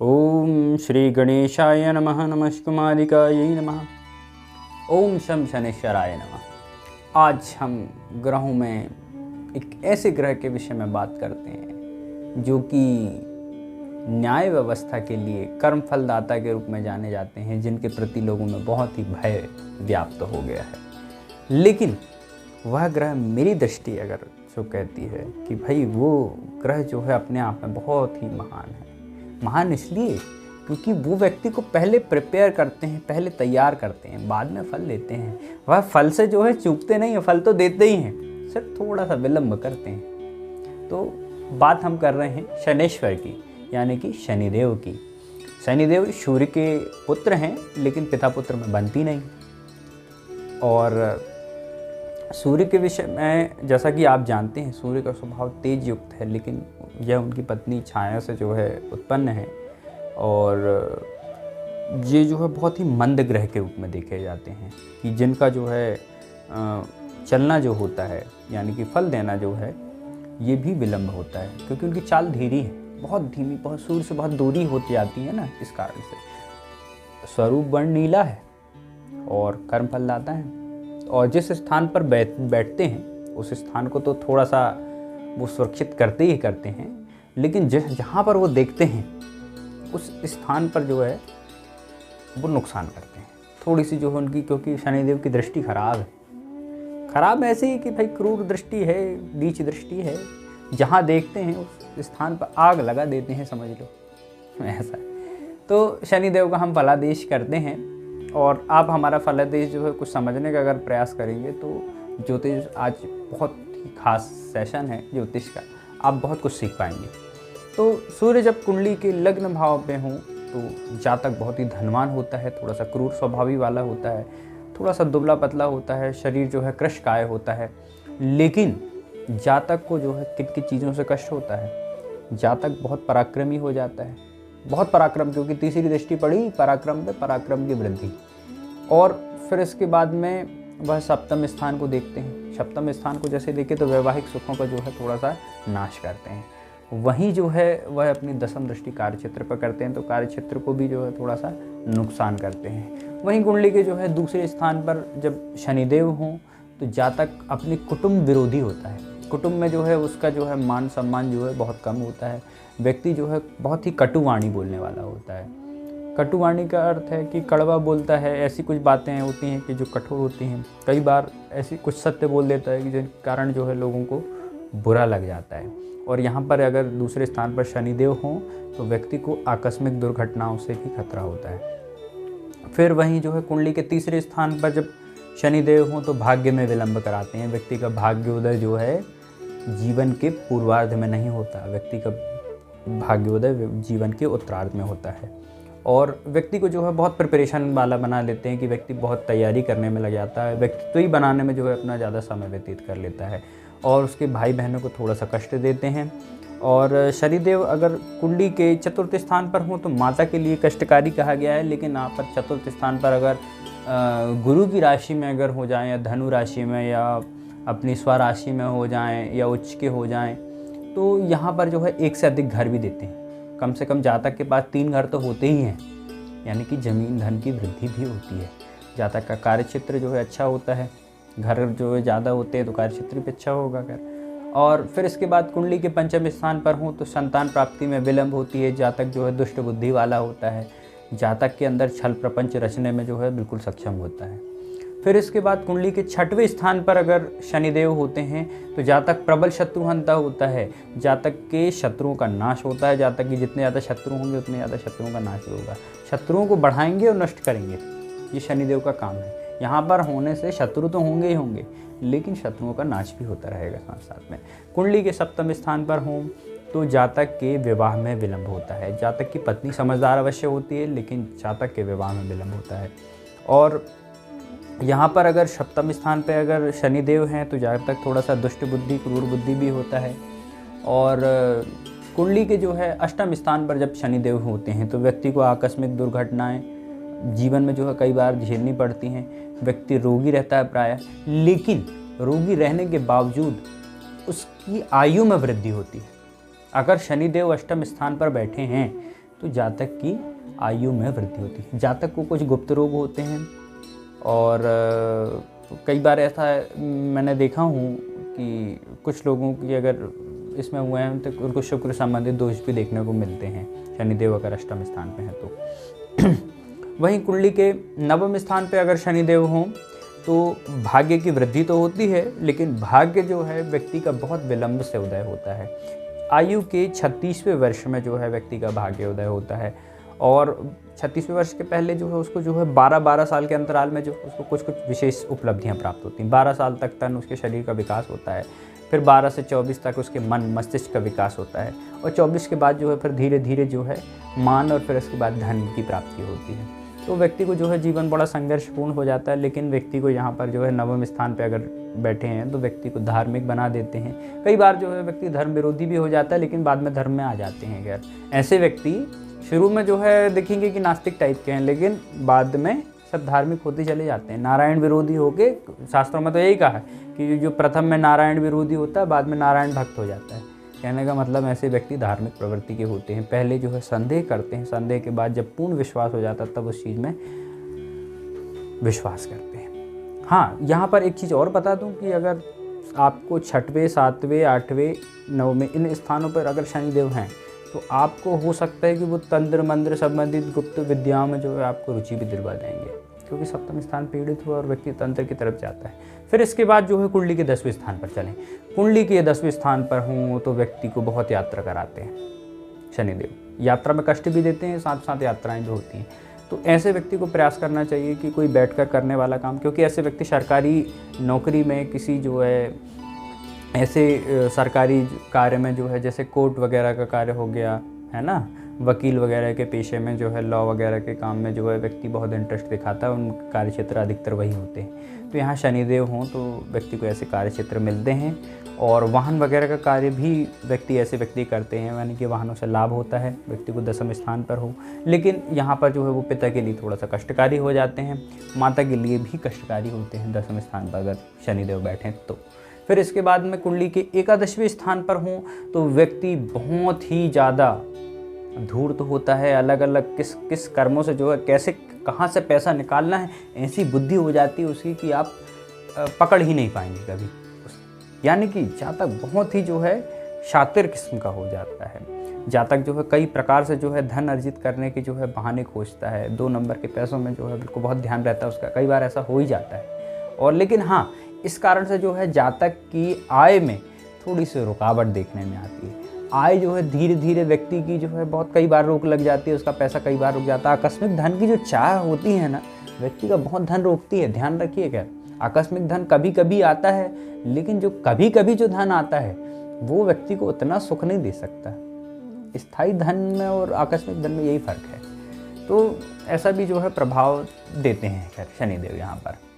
ओम श्री गणेशाय नमः। नमस्कुमारिकायै नमः। ओम शं शनेश्वराय नमः। आज हम ग्रहों में एक ऐसे ग्रह के विषय में बात करते हैं जो कि न्याय व्यवस्था के लिए कर्म फलदाता के रूप में जाने जाते हैं, जिनके प्रति लोगों में बहुत ही भय व्याप्त हो गया है। लेकिन वह ग्रह मेरी दृष्टि अगर जो कहती है कि भाई वो ग्रह जो है अपने आप में बहुत ही महान है। महान इसलिए क्योंकि वो व्यक्ति को पहले प्रिपेयर करते हैं, पहले तैयार करते हैं, बाद में फल देते हैं। वह फल से जो है चूकते नहीं हैं, फल तो देते ही हैं, सिर्फ थोड़ा सा विलम्ब करते हैं। तो बात हम कर रहे हैं शनेश्वर की, यानी कि शनिदेव की। शनिदेव सूर्य के पुत्र हैं, लेकिन पिता पुत्र में बनती नहीं। और सूर्य के विषय में जैसा कि आप जानते हैं, सूर्य का स्वभाव तेज युक्त है, लेकिन यह उनकी पत्नी छाया से जो है उत्पन्न है। और ये जो है बहुत ही मंद ग्रह के रूप में देखे जाते हैं कि जिनका जो है चलना जो होता है, यानी कि फल देना जो है, ये भी विलम्ब होता है, क्योंकि उनकी चाल धीरी है, बहुत धीमी, बहुत सूर्य से बहुत दूरी होती जाती है ना। इस कारण से स्वरूप वर्ण नीला है और कर्म फल लाता है। और जिस स्थान पर बैठते हैं उस स्थान को तो थोड़ा सा वो सुरक्षित करते ही करते हैं, लेकिन जहाँ पर वो देखते हैं उस स्थान पर जो है वो नुकसान करते हैं थोड़ी सी जो है उनकी, क्योंकि शनिदेव की दृष्टि खराब है। खराब ऐसे ही कि भाई क्रूर दृष्टि है, नीच दृष्टि है। जहाँ देखते हैं उस स्थान पर आग लगा देते हैं, समझ लो ऐसा है। तो शनिदेव का हम फलादेश करते हैं, और आप हमारा फलादेश जो है कुछ समझने का अगर प्रयास करेंगे तो ज्योतिष आज बहुत ही खास सेशन है ज्योतिष का, आप बहुत कुछ सीख पाएंगे। तो सूर्य जब कुंडली के लग्न भाव में हो तो जातक बहुत ही धनवान होता है, थोड़ा सा क्रूर स्वभावी वाला होता है, थोड़ा सा दुबला पतला होता है, शरीर जो है कृशकाय होता है। लेकिन जातक को जो है किन किन चीज़ों से कष्ट होता है, जातक बहुत पराक्रमी हो जाता है, बहुत पराक्रम, क्योंकि तीसरी दृष्टि पड़ी पराक्रम पे, पराक्रम की वृद्धि। और फिर इसके बाद में वह सप्तम स्थान को देखते हैं। सप्तम स्थान को जैसे देखें तो वैवाहिक सुखों का जो है थोड़ा सा नाश करते हैं। वहीं जो है वह अपनी दसम दृष्टि कार्यक्षेत्र पर करते हैं, तो कार्यक्षेत्र को भी जो है थोड़ा सा नुकसान करते हैं। वहीं कुंडली के जो है दूसरे स्थान पर जब शनिदेव हों तो जातक अपने कुटुंब विरोधी होता है। कुटुंब में जो है उसका जो है मान सम्मान जो है बहुत कम होता है। व्यक्ति जो है बहुत ही कटुवाणी बोलने वाला होता है। कटुवाणी का अर्थ है कि कड़वा बोलता है, ऐसी कुछ बातें होती हैं कि जो कठोर होती हैं। कई बार ऐसी कुछ सत्य बोल देता है कि जिन कारण जो है लोगों को बुरा लग जाता है। और यहाँ पर अगर दूसरे स्थान पर शनिदेव हों तो व्यक्ति को आकस्मिक दुर्घटनाओं से भी खतरा होता है। फिर वहीं जो है कुंडली के तीसरे स्थान पर जब शनिदेव हों तो भाग्य में विलंब कराते हैं। व्यक्ति का भाग्योदय जो है जीवन के पूर्वार्ध में नहीं होता, व्यक्ति का भाग्योदय जीवन के उत्तरार्ध में होता है। और व्यक्ति को जो है बहुत प्रिपरेशन वाला बना लेते हैं कि व्यक्ति बहुत तैयारी करने में लग जाता है, व्यक्तित्व ही बनाने में जो है अपना ज़्यादा समय व्यतीत कर लेता है, और उसके भाई बहनों को थोड़ा सा कष्ट देते हैं। और शनिदेव अगर कुंडली के चतुर्थ स्थान पर हों तो माता के लिए कष्टकारी कहा गया है। लेकिन यहाँ पर चतुर्थ स्थान पर अगर गुरु की राशि में अगर हो जाएँ, या धनु राशि में, या अपनी स्वराशि में हो जाएं, या उच्च के हो जाएं, तो यहाँ पर जो है एक से अधिक घर भी देते हैं। कम से कम जातक के पास 3 घर तो होते ही हैं, यानी कि जमीन धन की वृद्धि भी होती है। जातक का कार्यक्षेत्र जो है अच्छा होता है, घर जो है ज़्यादा होते हैं तो कार्यक्षेत्र भी अच्छा होगा घर। और फिर इसके बाद कुंडली के पंचम स्थान पर हों तो संतान प्राप्ति में विलंब होती है। जातक जो है दुष्ट बुद्धि वाला होता है, जातक के अंदर छल प्रपंच रचने में जो है बिल्कुल सक्षम होता है। फिर इसके बाद कुंडली के 6वें स्थान पर अगर शनिदेव होते हैं तो जातक प्रबल शत्रुहंता होता है, जातक के शत्रुओं का नाश होता है। जातक की जितने ज़्यादा शत्रु होंगे उतने ज़्यादा शत्रुओं का नाश होगा। शत्रुओं को बढ़ाएंगे और नष्ट करेंगे, ये शनिदेव का काम है। यहाँ पर होने से शत्रु तो होंगे ही होंगे, लेकिन शत्रुओं का नाश भी होता रहेगा साथ साथ में। कुंडली के सप्तम स्थान पर हों तो जातक के विवाह में विलंब होता है। जातक की पत्नी समझदार अवश्य होती है, लेकिन जातक के विवाह में विलंब होता है। और यहाँ पर अगर सप्तम स्थान पे अगर शनिदेव हैं तो जातक थोड़ा सा दुष्ट बुद्धि, क्रूर बुद्धि भी होता है। और कुंडली के जो है अष्टम स्थान पर जब शनिदेव होते हैं तो व्यक्ति को आकस्मिक दुर्घटनाएं जीवन में जो है कई बार झेलनी पड़ती हैं। व्यक्ति रोगी रहता है प्रायः, लेकिन रोगी रहने के बावजूद उसकी आयु में वृद्धि होती है। अगर शनिदेव अष्टम स्थान पर बैठे हैं तो जातक की आयु में वृद्धि होती है। जातक को कुछ गुप्त रोग होते हैं और कई बार ऐसा मैंने देखा हूँ कि कुछ लोगों की अगर इसमें हुए हैं तो उनको शुक्र संबंधित दोष भी देखने को मिलते हैं, शनिदेव अगर अष्टम स्थान पे हैं तो। वहीं कुंडली के नवम स्थान पे अगर शनिदेव हों तो भाग्य की वृद्धि तो होती है, लेकिन भाग्य जो है व्यक्ति का बहुत विलंब से उदय होता है। आयु के 36वें वर्ष में जो है व्यक्ति का भाग्य उदय होता है और 36वें वर्ष के पहले जो है उसको जो है 12-12 साल के अंतराल में जो उसको कुछ विशेष उपलब्धियां प्राप्त होती हैं। 12 साल तक तन उसके शरीर का विकास होता है, फिर 12 से 24 तक उसके मन मस्तिष्क का विकास होता है और 24 के बाद जो है फिर धीरे धीरे जो है मान और फिर उसके बाद धन की प्राप्ति होती है। तो व्यक्ति को जो है जीवन बड़ा संघर्षपूर्ण हो जाता है। लेकिन व्यक्ति को यहाँ पर जो है नवम स्थान पे अगर बैठे हैं तो व्यक्ति को धार्मिक बना देते हैं। कई बार जो है व्यक्ति धर्म विरोधी भी हो जाता है, लेकिन बाद में धर्म में आ जाते हैं। खैर ऐसे व्यक्ति शुरू में जो है देखेंगे कि नास्तिक टाइप के हैं, लेकिन बाद में सब धार्मिक होते चले जाते हैं। नारायण विरोधी होके, शास्त्रों में तो यही कहा है कि जो प्रथम में नारायण विरोधी होता है बाद में नारायण भक्त हो जाता है। कहने का मतलब ऐसे व्यक्ति धार्मिक प्रवृत्ति के होते हैं। पहले जो है संदेह करते हैं, संदेह के बाद जब पूर्ण विश्वास हो जाता है तब उस चीज़ में विश्वास करते हैं। हाँ, यहाँ पर एक चीज़ और बता दूँ कि अगर आपको 6वें 7वें 8वें 9वें इन स्थानों पर अगर शनिदेव हैं तो आपको हो सकता है कि वो तंत्र मंत्र संबंधित गुप्त विद्याओं में जो है आपको रुचि भी दिलवा देंगे, क्योंकि सप्तम स्थान पीड़ित हुआ और व्यक्ति तंत्र की तरफ जाता है। फिर इसके बाद जो है कुंडली के 10वें स्थान पर चलें। कुंडली के 10वें स्थान पर हों तो व्यक्ति को बहुत यात्रा कराते हैं शनिदेव। यात्रा में कष्ट भी देते हैं, साथ साथ यात्राएं भी होती हैं। तो ऐसे व्यक्ति को प्रयास करना चाहिए कि कोई बैठकर करने वाला काम, क्योंकि ऐसे व्यक्ति सरकारी नौकरी में किसी जो है ऐसे सरकारी कार्य में जो है जैसे कोर्ट वगैरह का कार्य हो गया है ना, वकील वगैरह के पेशे में जो है लॉ वगैरह के काम में जो है व्यक्ति बहुत इंटरेस्ट दिखाता है, उन कार्य क्षेत्र अधिकतर वही होते हैं। तो यहाँ शनिदेव हों तो व्यक्ति को ऐसे कार्य क्षेत्र मिलते हैं और वाहन वगैरह का कार्य भी व्यक्ति ऐसे व्यक्ति करते हैं, यानी कि वाहनों से लाभ होता है व्यक्ति को 10वें स्थान पर हो। लेकिन यहाँ पर जो है वो पिता के लिए थोड़ा सा कष्टकारी हो जाते हैं, माता के लिए भी कष्टकारी होते हैं 10वें स्थान पर अगर शनिदेव बैठें तो। फिर इसके बाद में कुंडली के 11वें स्थान पर हों तो व्यक्ति बहुत ही ज़्यादा धूर्त होता है। अलग अलग किस कर्मों से जो है कैसे कहाँ से पैसा निकालना है ऐसी बुद्धि हो जाती है उसकी कि आप पकड़ ही नहीं पाएंगे कभी। यानी कि जातक बहुत ही जो है शातिर किस्म का हो जाता है। जातक जो है कई प्रकार से जो है धन अर्जित करने के जो है बहाने खोजता है। 2 नंबर के पैसों में जो है बिल्कुल बहुत ध्यान रहता है उसका, कई बार ऐसा हो ही जाता है। और लेकिन हाँ, इस कारण से जो है जातक की आय में थोड़ी सी रुकावट देखने में आती है। आय जो है धीरे धीरे व्यक्ति की जो है बहुत कई बार रोक लग जाती है, उसका पैसा कई बार रुक जाता है। आकस्मिक धन की जो चाह होती है ना, व्यक्ति का बहुत धन रोकती है। ध्यान रखिएगा, आकस्मिक धन कभी कभी आता है, लेकिन जो कभी कभी जो धन आता है वो व्यक्ति को उतना सुख नहीं दे सकता। स्थायी धन में और आकस्मिक धन में यही फर्क है। तो ऐसा भी जो है प्रभाव देते हैं खैर शनिदेव यहाँ पर।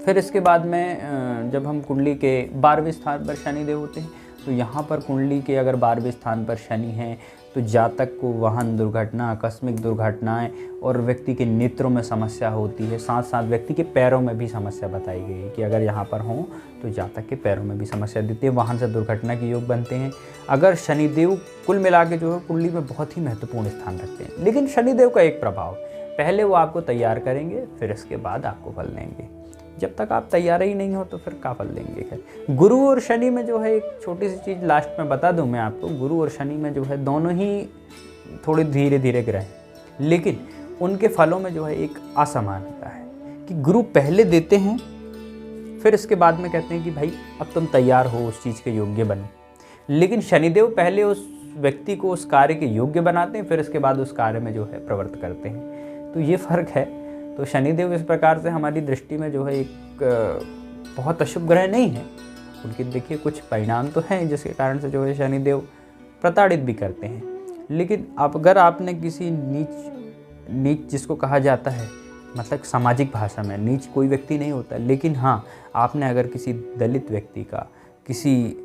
फिर इसके बाद में जब हम कुंडली के 12वें स्थान पर शनिदेव होते हैं तो यहाँ पर कुंडली के अगर 12वें स्थान पर शनि हैं तो जातक को वाहन दुर्घटना, आकस्मिक दुर्घटनाएं और व्यक्ति के नेत्रों में समस्या होती है। साथ साथ व्यक्ति के पैरों में भी समस्या बताई गई है कि अगर यहाँ पर हों तो जातक के पैरों में भी समस्या देती है। वाहन से दुर्घटना के योग बनते हैं। अगर शनिदेव कुल मिला के जो है कुंडली में बहुत ही महत्वपूर्ण स्थान रखते हैं। लेकिन शनिदेव का एक प्रभाव, पहले वो आपको तैयार करेंगे फिर इसके बाद आपको फल देंगे। जब तक आप तैयार ही नहीं हो तो फिर क्या फल देंगे। खैर गुरु और शनि में जो है एक छोटी सी चीज़ लास्ट में बता दूं मैं आपको, गुरु और शनि में जो है दोनों ही थोड़े धीरे धीरे ग्रह हैं, लेकिन उनके फलों में जो है एक असमानता है कि गुरु पहले देते हैं फिर इसके बाद में कहते हैं कि भाई अब तुम तैयार हो उस चीज़ के योग्य बनो। लेकिन शनिदेव पहले उस व्यक्ति को उस कार्य के योग्य बनाते हैं फिर इसके बाद उस कार्य में जो है प्रवृत्त करते हैं। तो ये फ़र्क है। तो शनिदेव इस प्रकार से हमारी दृष्टि में जो है एक बहुत अशुभ ग्रह नहीं है। उनके देखिए कुछ परिणाम तो हैं जिसके कारण से जो है शनिदेव प्रताड़ित भी करते हैं। लेकिन अगर आपने किसी नीच जिसको कहा जाता है, मतलब सामाजिक भाषा में नीच कोई व्यक्ति नहीं होता, लेकिन हाँ आपने अगर किसी दलित व्यक्ति का, किसी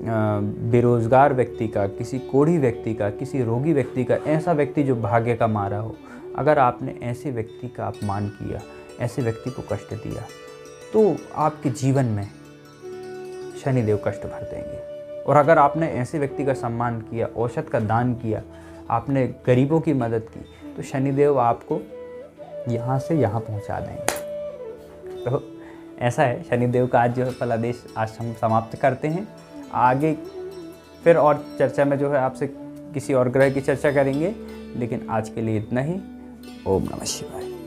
बेरोज़गार व्यक्ति का, किसी कोढ़ी व्यक्ति का, किसी रोगी व्यक्ति का, ऐसा व्यक्ति जो भाग्य का मारा हो, अगर आपने ऐसे व्यक्ति का अपमान किया, ऐसे व्यक्ति को कष्ट दिया, तो आपके जीवन में शनिदेव कष्ट भर देंगे। और अगर आपने ऐसे व्यक्ति का सम्मान किया, औषध का दान किया, आपने गरीबों की मदद की, तो शनिदेव आपको यहाँ से यहाँ पहुँचा देंगे। तो ऐसा है, शनिदेव का आज जो है फलादेश आज हम समाप्त करते हैं। आगे फिर और चर्चा में जो है आपसे किसी और ग्रह की चर्चा करेंगे, लेकिन आज के लिए इतना ही। ओम नमः शिवाय।